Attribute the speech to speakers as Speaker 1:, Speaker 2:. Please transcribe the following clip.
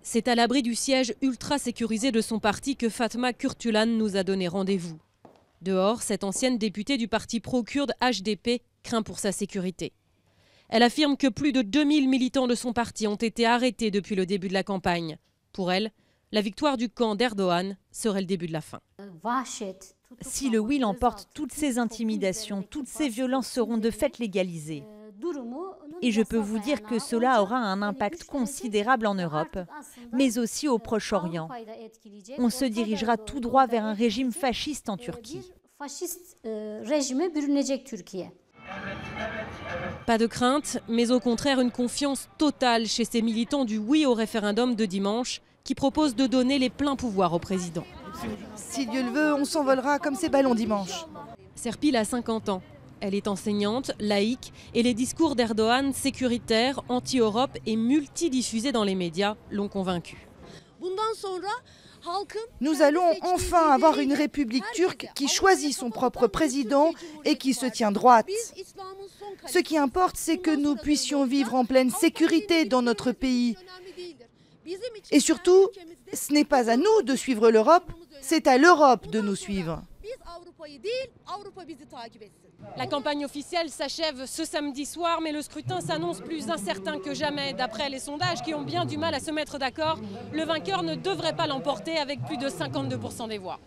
Speaker 1: C'est à l'abri du siège ultra sécurisé de son parti que Fatma Kurtulan nous a donné rendez-vous. Dehors, cette ancienne députée du parti pro-kurde HDP craint pour sa sécurité. Elle affirme que plus de 2000 militants de son parti ont été arrêtés depuis le début de la campagne. Pour elle, la victoire du camp d'Erdogan serait le début de la fin.
Speaker 2: Si le oui l'emporte, toutes ces intimidations, toutes ces violences seront de fait légalisées. Et je peux vous dire que cela aura un impact considérable en Europe, mais aussi au Proche-Orient. On se dirigera tout droit vers un régime fasciste en Turquie.
Speaker 1: Pas de crainte, mais au contraire une confiance totale chez ces militants du oui au référendum de dimanche qui proposent de donner les pleins pouvoirs au président.
Speaker 3: Si Dieu le veut, on s'envolera comme ces ballons dimanche.
Speaker 1: Serpil a 50 ans. Elle est enseignante, laïque, et les discours d'Erdogan sécuritaires, anti-Europe et multidiffusés dans les médias l'ont convaincue.
Speaker 3: Nous allons enfin avoir une république turque qui choisit son propre président et qui se tient droite. Ce qui importe, c'est que nous puissions vivre en pleine sécurité dans notre pays. Et surtout, ce n'est pas à nous de suivre l'Europe, c'est à l'Europe de nous suivre.
Speaker 1: La campagne officielle s'achève ce samedi soir, mais le scrutin s'annonce plus incertain que jamais. D'après les sondages qui ont bien du mal à se mettre d'accord, le vainqueur ne devrait pas l'emporter avec plus de 52% des voix.